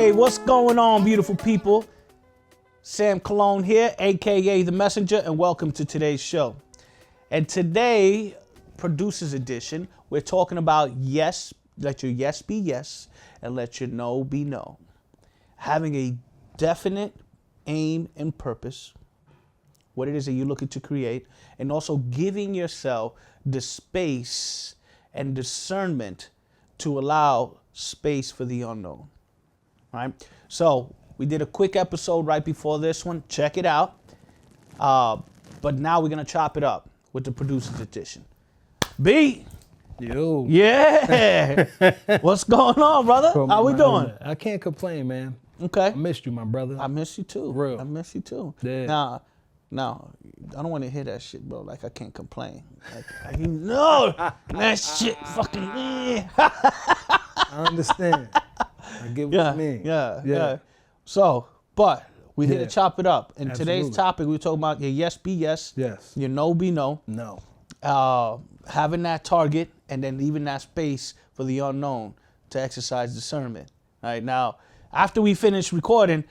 Hey, what's going on, beautiful people? Sam Cologne here, aka The Messenger, and welcome to today's show. And today, Producer's Edition, we're talking about yes, let your yes be yes, and let your no be no. Having a definite aim and purpose, what it is that you're looking to create, and also giving yourself the space and discernment to allow space for the unknown. All right? So we did a quick episode right before this one. Check it out. But now we're going to chop it up with the Producer's Edition. B. Yo. Yeah. What's going on, brother? How we doing? I can't complain, man. Okay. I missed you, my brother. I miss you too. Real. I miss you too. Yeah. Now, I don't want to hear that shit, bro. Like, I can't complain. Like you know, that shit fucking, I understand. I get what you mean. Yeah. So, but we here to chop it up. And Absolutely. today's topic, we're talking about your yes be yes, your no be no. No. Having that target and then leaving that space for the unknown to exercise discernment. All right, now, after we finished recording,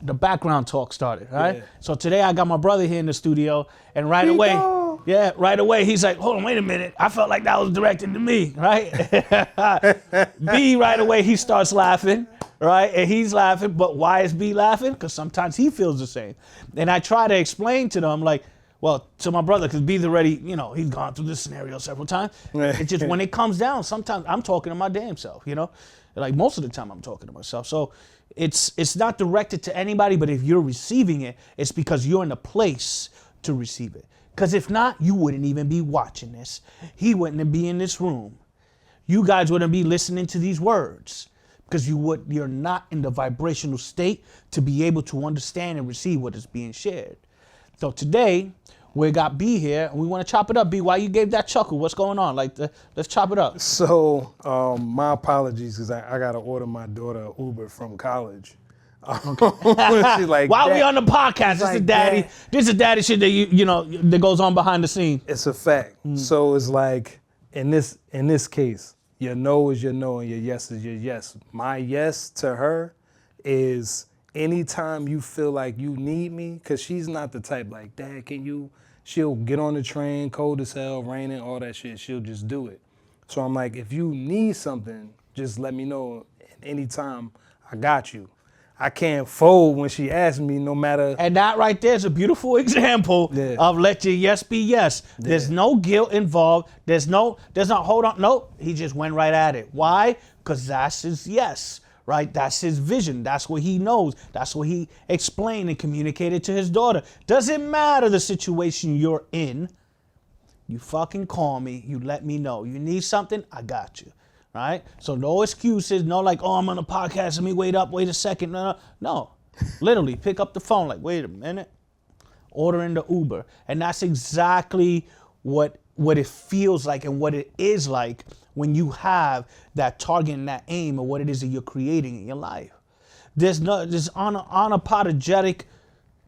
the background talk started, right? Yeah. So today I got my brother here in the studio, and right away, he's like, hold on, wait a minute. I felt like that was directed to me, right? B, right away, he starts laughing, right? And he's laughing, but why is B laughing? Because sometimes he feels the same. And I try to explain to them, like, well, to my brother, because B's already, he's gone through this scenario several times. It's just when it comes down, sometimes I'm talking to my damn self, Like most of the time I'm talking to myself. So it's not directed to anybody, but if you're receiving it, it's because you're in a place to receive it. Because if not, you wouldn't even be watching this. He wouldn't be in this room. You guys wouldn't be listening to these words because you're not in the vibrational state to be able to understand and receive what is being shared. So today, we got B here, and we want to chop it up. B, why you gave that chuckle? What's going on? Let's chop it up. So, my apologies, because I got to order my daughter an Uber from college. She's like, while we on the podcast, this is daddy shit that that goes on behind the scenes. It's a fact. So it's like, in this case, your no is your no and your yes is your yes. My yes to her is anytime you feel like you need me, because she's not the type like, Dad, can you? She'll get on the train, cold as hell, raining, all that shit. She'll just do it. So I'm like, if you need something, just let me know. Anytime, I got you. I can't fold when she asks me, no matter. And that right there is a beautiful example of let your yes be yes. Yeah. There's no guilt involved. There's not, hold on. Nope. He just went right at it. Why? Because that's his yes. Right? That's his vision. That's what he knows. That's what he explained and communicated to his daughter. Doesn't matter the situation you're in. You fucking call me. You let me know. You need something? I got you. Right? So no excuses. No like, oh, I'm on a podcast. Let me wait a second. No. Literally, pick up the phone. Like, wait a minute. Ordering the Uber. And that's exactly what it feels like and what it is like when you have that target and that aim of what it is that you're creating in your life. This unapologetic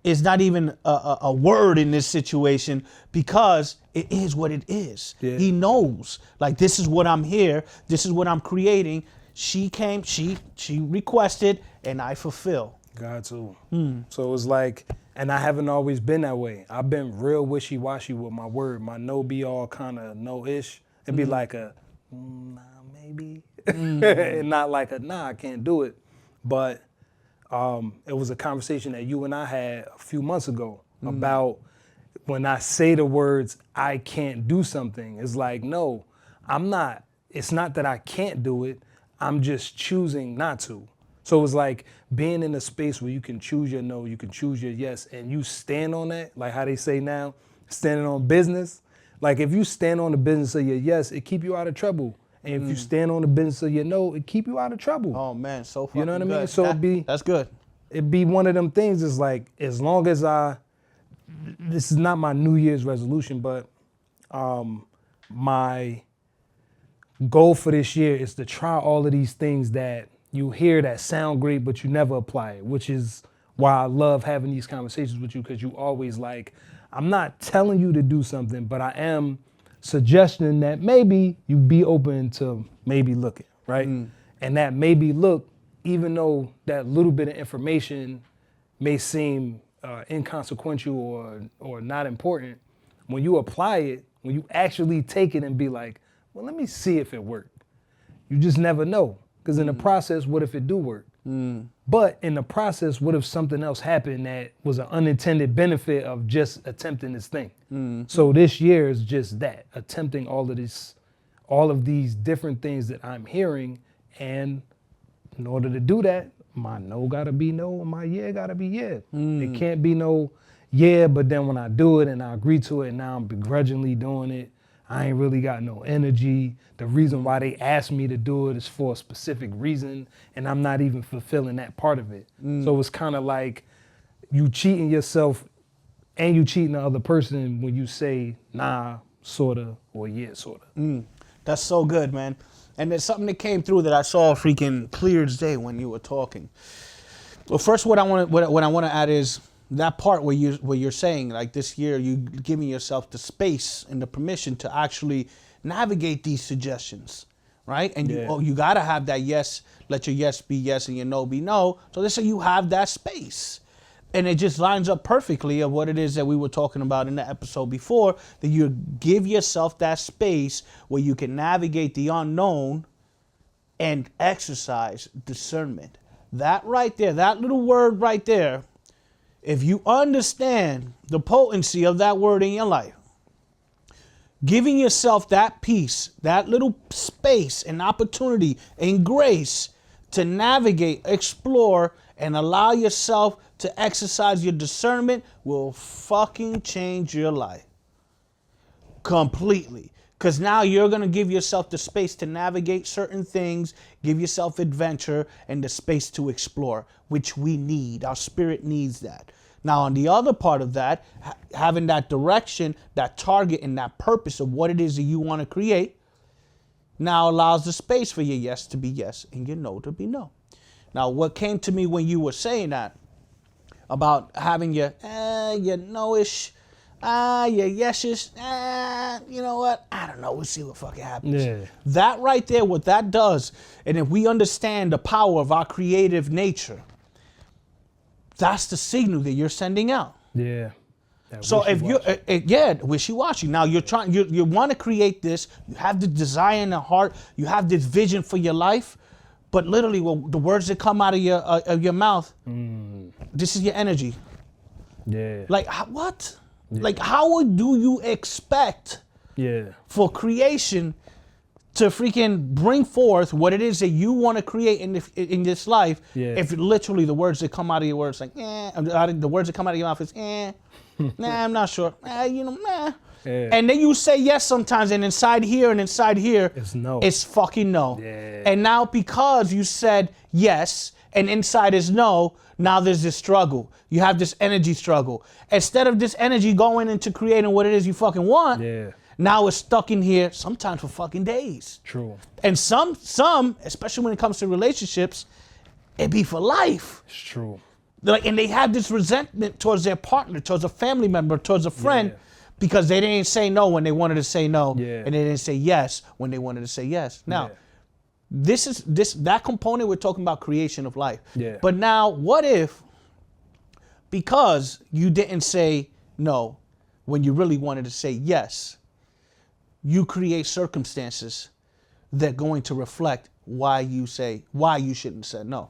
is not even a word in this situation because it is what it is. Yeah. He knows, like, this is what I'm here. This is what I'm creating. She came, she requested, and I fulfill. Got to. So it's like, and I haven't always been that way. I've been real wishy-washy with my word. My no be all kind of no-ish. It'd be like a, nah, maybe. And not like a, nah, I can't do it. But it was a conversation that you and I had a few months ago about when I say the words, I can't do something. It's like, no, I'm not. It's not that I can't do it. I'm just choosing not to. So it's like being in a space where you can choose your no, you can choose your yes, and you stand on that, like how they say now, standing on business. Like if you stand on the business of your yes, it keep you out of trouble. And if you stand on the business of your no, it keep you out of trouble. Oh man, so fucking You know what I mean? good. So that's good. It'd be one of them things. It's like, as long as this is not my New Year's resolution, but my goal for this year is to try all of these things that you hear that sound great, but you never apply it, which is why I love having these conversations with you, because you always like, I'm not telling you to do something, but I am suggesting that maybe you be open to maybe looking, right? And that maybe look even though that little bit of information may seem inconsequential or not important, when you apply it, when you actually take it and be like, well, let me see if it worked. You just never know. Because in the process, what if it do work? But in the process, what if something else happened that was an unintended benefit of just attempting this thing? So this year is just that, attempting all of these different things that I'm hearing. And in order to do that, my no gotta be no, and my yeah gotta be yeah. It can't be no yeah, but then when I do it and I agree to it, and now I'm begrudgingly doing it, I ain't really got no energy. The reason why they asked me to do it is for a specific reason, and I'm not even fulfilling that part of it. So it's kind of like you cheating yourself and you cheating the other person when you say nah, sorta, or yeah, sorta. That's so good, man. And there's something that came through that I saw freaking clear as day when you were talking. Well, first, what I want to add is that part where you're saying, like, this year you giving yourself the space and the permission to actually navigate these suggestions, right? And you gotta have that yes. Let your yes be yes and your no be no. So this, so you have that space. And it just lines up perfectly of what it is that we were talking about in the episode before, that you give yourself that space where you can navigate the unknown and exercise discernment. That right there, that little word right there, if you understand the potency of that word in your life, giving yourself that peace, that little space and opportunity and grace to navigate, explore, and allow yourself to exercise your discernment will fucking change your life completely. Because now you're going to give yourself the space to navigate certain things, give yourself adventure and the space to explore, which we need. Our spirit needs that. Now, on the other part of that, having that direction, that target, and that purpose of what it is that you want to create now allows the space for your yes to be yes and your no to be no. Now, what came to me when you were saying that about having your no-ish, your yes-ish, you know what? I don't know. We'll see what fucking happens. Yeah. That right there, what that does, and if we understand the power of our creative nature, that's the signal that you're sending out. Yeah. So if you, wishy-washy. Now you're trying, you want to create this. You have the desire in the heart. You have this vision for your life. But literally, the words that come out of your mouth, this is your energy. Yeah. Like what? Yeah. Like how do you expect? For creation to freaking bring forth what it is that you want to create in this life? If literally the words that come out of your words like the words that come out of your mouth is nah, I'm not sure. Nah. Yeah. And then you say yes sometimes, and inside here it's no. It's fucking no. Yeah. And now because you said yes and inside is no, now there's this struggle. You have this energy struggle. Instead of this energy going into creating what it is you fucking want, now it's stuck in here sometimes for fucking days. True. And some, especially when it comes to relationships, it be for life. It's true. And they have this resentment towards their partner, towards a family member, towards a friend. Because they didn't say no when they wanted to say no, and they didn't say yes when they wanted to say yes. Now, that component we're talking about creation of life. But now, what if, because you didn't say no when you really wanted to say yes, you create circumstances that are going to reflect why you shouldn't have said no?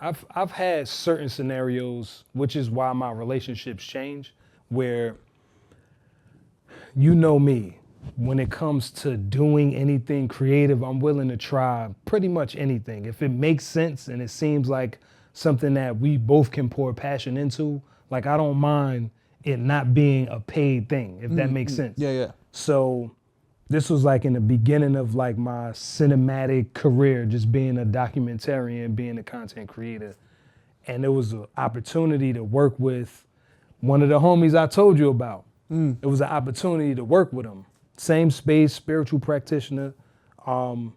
I've had certain scenarios, which is why my relationships change, where you know me, when it comes to doing anything creative, I'm willing to try pretty much anything. If it makes sense and it seems like something that we both can pour passion into, like I don't mind it not being a paid thing, if that makes sense. So this was like in the beginning of like my cinematic career, just being a documentarian, being a content creator. And there was an opportunity to work with one of the homies I told you about. It was an opportunity to work with him. Same space, spiritual practitioner. And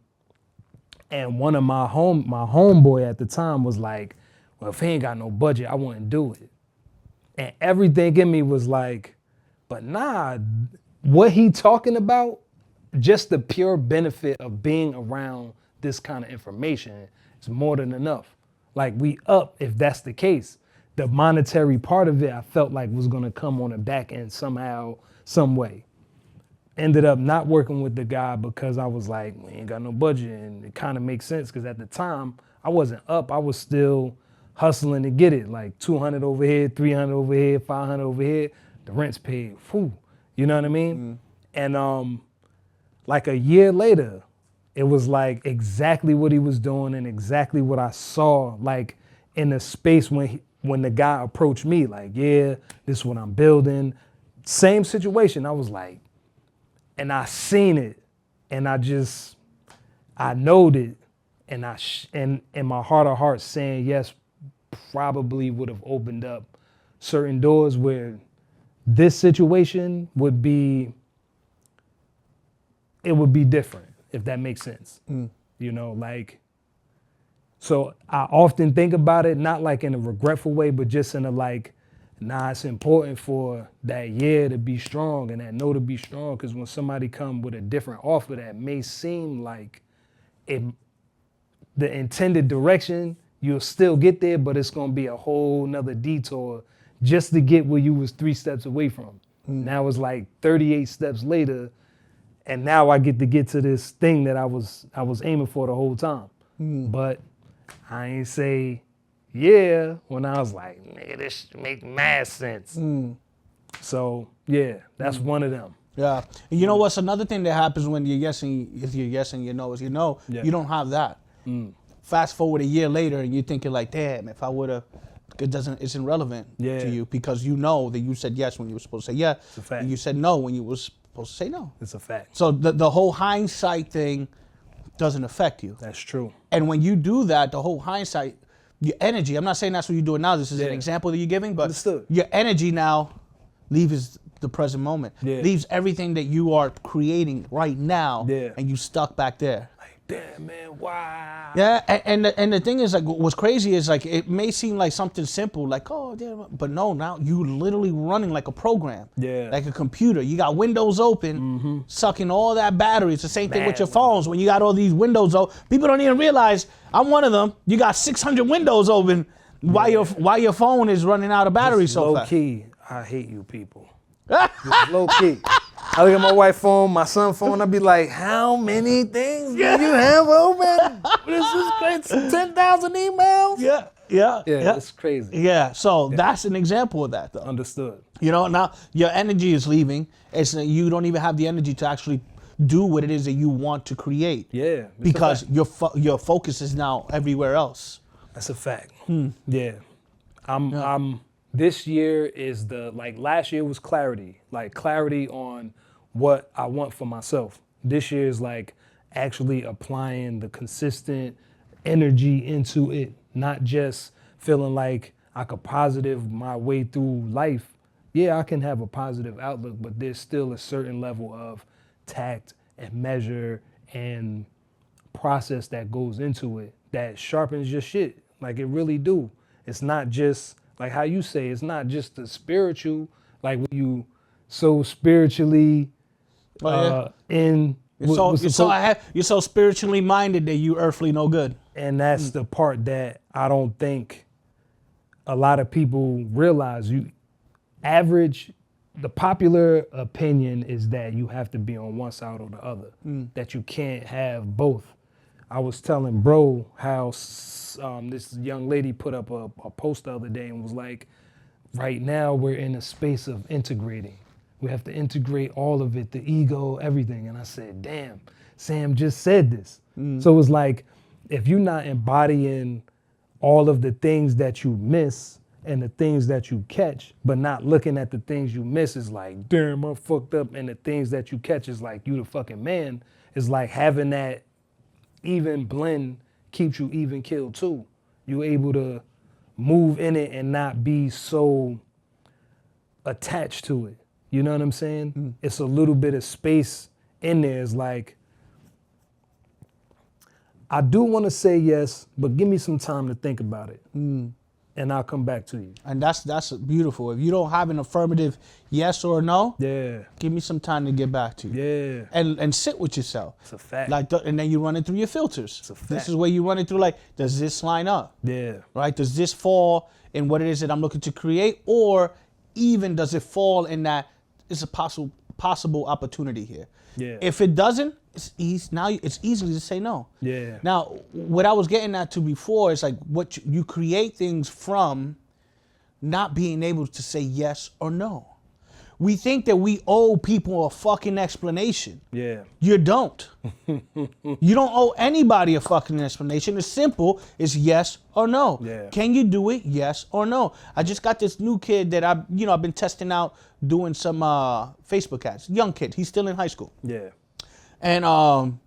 one of my homeboy at the time was like, well, if he ain't got no budget, I wouldn't do it. And everything in me was like, but nah, what he talking about, just the pure benefit of being around this kind of information It's more than enough. Like we up if that's the case. The monetary part of it, I felt like was gonna come on the back end somehow, some way. Ended up not working with the guy because I was like, we ain't got no budget. And it kind of makes sense because at the time I wasn't up. I was still hustling to get it, like 200 over here, 300 over here, 500 over here. The rent's paid. Whew. You know what I mean? And like a year later, it was like exactly what he was doing and exactly what I saw, like in the space when the guy approached me, like, yeah, this is what I'm building. Same situation. I was like, and I seen it, and I knowed it, and and in my heart of hearts saying yes probably would have opened up certain doors where this situation would be different, if that makes sense. You know, like, so I often think about it, not like in a regretful way, but just in a like, nah, it's important for that yeah to be strong and that no to be strong, because when somebody come with a different offer that may seem like the intended direction, you'll still get there, but it's gonna be a whole nother detour just to get where you was 3 steps away from. Now it's like 38 steps later, and now I get to this thing that I was aiming for the whole time. But I ain't say yeah when I was like, nigga, this make mad sense. So yeah, that's one of them. Yeah. And you know what's another thing that happens when you're yesing, if you're yesing your no is you know, you don't have that. Fast forward a year later and you're thinking like, damn, if I would have, it's irrelevant to you because you know that you said yes when you were supposed to say yes. It's a fact. And you said no when you were supposed to say no. It's a fact. So the whole hindsight thing doesn't affect you. That's true. And when you do that, the whole hindsight, your energy, I'm not saying that's what you're doing now, this is an example that you're giving, but Understood. Your energy now leaves the present moment. Leaves everything that you are creating right now and you stuck back there. Like, damn, man, wow. Yeah, and the thing is, like, what's crazy is, like, it may seem like something simple, like, oh, damn, but no, now you literally running like a program, like a computer. You got windows open, sucking all that battery. It's the same thing with your phones. When you got all these windows open, people don't even realize, I'm one of them, you got 600 windows open while your phone is running out of battery so fast. Low key, I hate you people. Just low key. I look at my wife's phone, my son's phone, I be like, how many things do you have open? This is crazy. 10,000 emails? Yeah, it's crazy. Yeah, so that's an example of that, though. Understood. You know, now your energy is leaving. You don't even have the energy to actually do what it is that you want to create. Yeah. Because your focus is now everywhere else. That's a fact. Yeah. I'm this year is last year was clarity on what I want for myself. This year is like actually applying the consistent energy into it, not just feeling like I could positive my way through life. Yeah, I can have a positive outlook, but there's still a certain level of tact and measure and process that goes into it that sharpens your shit. Like it really do. It's not just like how you say, it's not just the spiritual, like when you so spiritually you're so spiritually minded that you earthly no good. And that's the part that I don't think a lot of people realize. The popular opinion is that you have to be on one side or the other, that you can't have both. I was telling bro how this young lady put up a post the other day and was like, right now we're in a space of integrating. We have to integrate all of it, the ego, everything. And I said, damn, Sam just said this. So it was like, if you're not embodying all of the things that you miss and the things that you catch, but not looking at the things you miss is like, damn, I'm fucked up. And the things that you catch is like, you the fucking man. It's like having that even blend keeps you even killed too. You're able to move in it and not be so attached to it. You know what I'm saying? It's a little bit of space in there. It's like, I do want to say yes, but give me some time to think about it. and I'll come back to you. And that's beautiful. If you don't have an affirmative yes or no, give me some time to get back to you. Yeah. And sit with yourself. It's a fact. And then you run it through your filters. It's a fact. This is where you run it through, like, does this line up? Yeah. Right? Does this fall in what it is that I'm looking to create? Or even does it fall in that it's a possible opportunity here? Yeah. If it doesn't, it's easy to say no. Yeah. Now, what I was getting at to before is like what you create things from not being able to say yes or no. We think that we owe people a fucking explanation. Yeah. You don't. You don't owe anybody a fucking explanation. It's simple. It's yes or no. Yeah. Can you do it? Yes or no. I just got this new kid that I've been testing out doing some Facebook ads. Young kid. He's still in high school. Yeah. And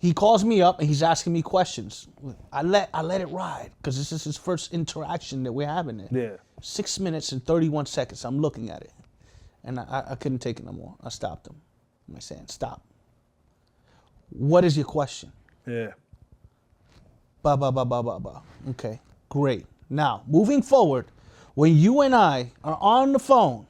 he calls me up and he's asking me questions. I let it ride because this is his first interaction that we're having there. Yeah. 6 minutes and 31 seconds. I'm looking at it. And I couldn't take it no more. I stopped him. I'm saying, stop. What is your question? Yeah. Ba. Okay, great. Now, moving forward, when you and I are on the phone,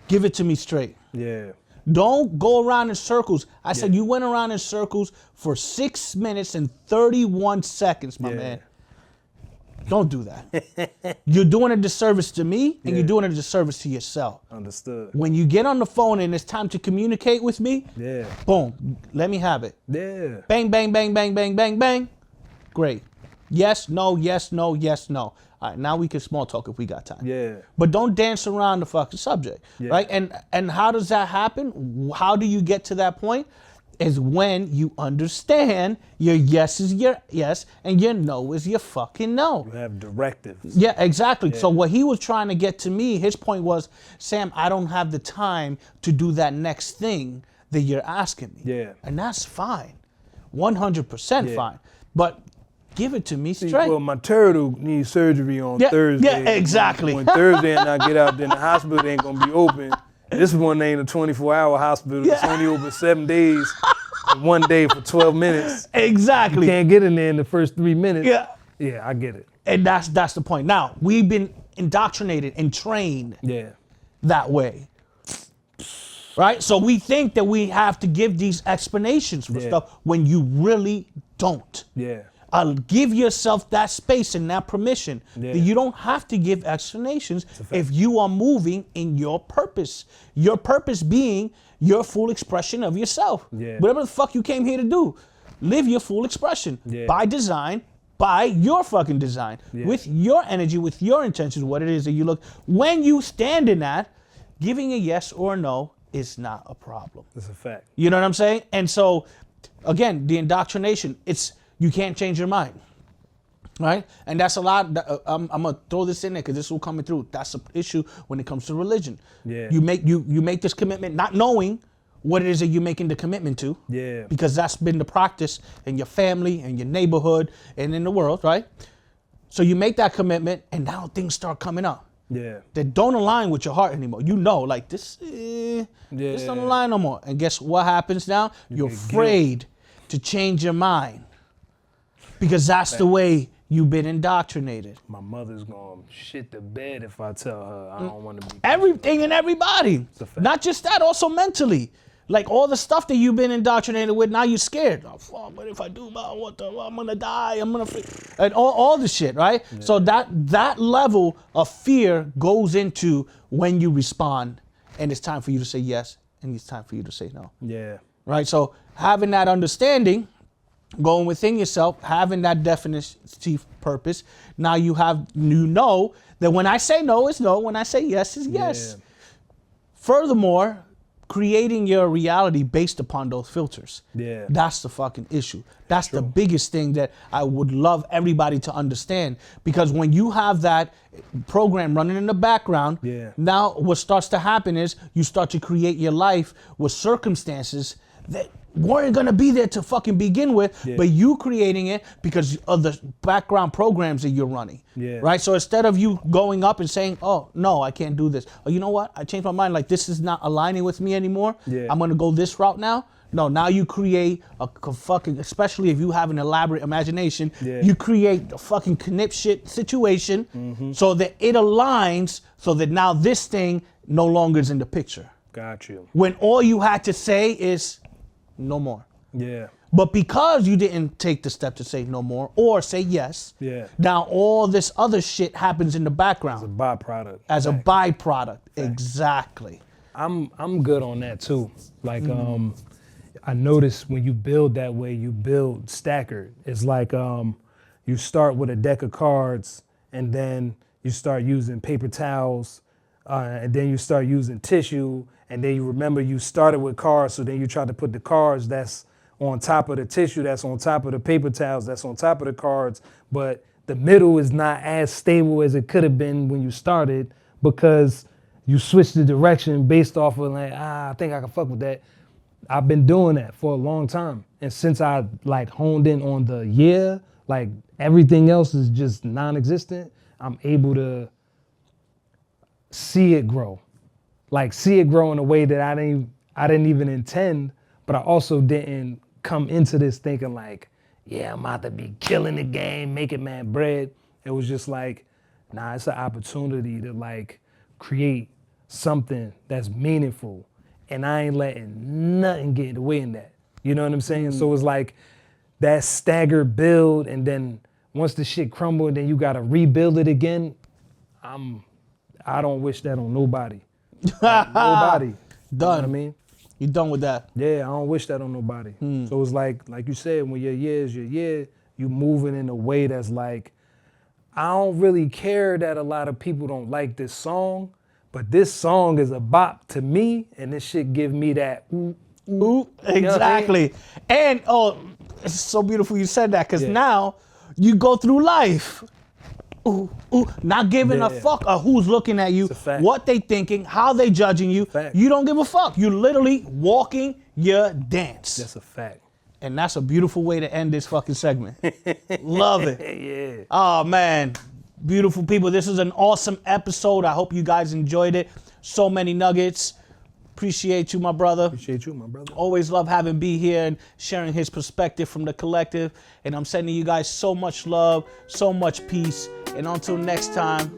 give it to me straight. Yeah. Don't go around in circles. I said you went around in circles for 6 minutes and 31 seconds, my man. Don't do that. You're doing a disservice to me, and you're doing a disservice to yourself. Understood. When you get on the phone and it's time to communicate with me, boom, let me have it. Yeah. Bang, bang, bang, bang, bang, bang, bang. Great. Yes, no, yes, no, yes, no. All right, now we can small talk if we got time. Yeah. But don't dance around the fucking subject, right? And how does that happen? How do you get to that point? Is when you understand your yes is your yes and your no is your fucking no. You have directives. Yeah, exactly. Yeah. So what he was trying to get to me, his point was, Sam, I don't have the time to do that next thing that you're asking me. Yeah. And that's fine. 100% fine. But give it to me straight. Well, my turtle needs surgery on Thursday. Yeah, exactly. When Thursday and I get out, then the hospital ain't gonna be open. This one ain't a 24-hour hospital. It's only open 7 days, 1 day for 12 minutes. Exactly. You can't get in there in the first 3 minutes. Yeah. Yeah, I get it. And that's the point. Now, we've been indoctrinated and trained that way. Right? So we think that we have to give these explanations for stuff when you really don't. Yeah. I'll give yourself that space and that permission that you don't have to give explanations if you are moving in your purpose. Your purpose being your full expression of yourself. Yeah. Whatever the fuck you came here to do, live your full expression by design, by your fucking design, with your energy, with your intentions, what it is that you look. When you stand in that, giving a yes or a no is not a problem. That's a fact. You know what I'm saying? And so, again, the indoctrination, you can't change your mind, right? And that's a lot. I'm gonna throw this in there because this will come through. That's an issue when it comes to religion. Yeah. You make this commitment not knowing what it is that you're making the commitment to. Yeah. Because that's been the practice in your family and your neighborhood and in the world, right? So you make that commitment, and now things start coming up. Yeah. That don't align with your heart anymore. You know, like this don't align no more. And guess what happens now? You're afraid to change your mind. Because that's the way you've been indoctrinated. My mother's gonna shit the bed if I tell her I don't want to be. Everything and everybody. Not just that, also mentally. Like all the stuff that you've been indoctrinated with, now you're scared. Oh, fuck, what if I do? I'm gonna die. And all the shit, right? Yeah. So that level of fear goes into when you respond, and it's time for you to say yes, and it's time for you to say no. Yeah. Right. So having that understanding. Going within yourself, having that definitive purpose. Now you know that when I say no, it's no. When I say yes, it's yes. Yeah. Furthermore, creating your reality based upon those filters. Yeah. That's the fucking issue. That's the biggest thing that I would love everybody to understand. Because when you have that program running in the background, now what starts to happen is you start to create your life with circumstances that weren't gonna be there to fucking begin with, but you creating it because of the background programs that you're running. Right? So instead of you going up and saying, oh, no, I can't do this. Or you know what? I changed my mind. Like, this is not aligning with me anymore. I'm gonna go this route now. No, now you create a fucking, especially if you have an elaborate imagination, you create a fucking knip shit situation so that it aligns so that now this thing no longer is in the picture. Got you. When all you had to say is no more. Yeah. But because you didn't take the step to say no more or say yes, now all this other shit happens in the background. As a byproduct. As a byproduct. Exactly. I'm good on that too. Like I noticed when you build that way, you build staggered. It's like you start with a deck of cards and then you start using paper towels and then you start using tissue and then you remember you started with cards, so then you try to put the cards that's on top of the tissue, that's on top of the paper towels, that's on top of the cards, but the middle is not as stable as it could have been when you started because you switched the direction based off of like, I think I can fuck with that. I've been doing that for a long time. And since I like honed in on the like everything else is just non-existent, I'm able to see it grow. Like see it grow in a way that I didn't even intend, but I also didn't come into this thinking like, yeah, I'm about to be killing the game, making mad bread. It was just like, nah, it's an opportunity to like create something that's meaningful. And I ain't letting nothing get in the way in that. You know what I'm saying? So it's like that staggered build, and then once the shit crumbled, then you gotta rebuild it again. I don't wish that on nobody. Like, nobody. Done. You know what I mean? You done with that? Yeah, I don't wish that on nobody. So it's like you said, when your year is your year, you moving in a way that's like, I don't really care that a lot of people don't like this song, but this song is a bop to me, and this shit give me that ooh, ooh. Exactly. You know what I mean? And it's so beautiful you said that, because now you go through life. Ooh, not giving a fuck of who's looking at you, what they thinking, how they judging you. You don't give a fuck. You literally walking your dance. That's a fact. And that's a beautiful way to end this fucking segment. Love it. Yeah. Oh, man. Beautiful people. This is an awesome episode. I hope you guys enjoyed it. So many nuggets. Appreciate you, my brother. Appreciate you, my brother. Always love having B here and sharing his perspective from the collective. And I'm sending you guys so much love, so much peace. And until next time,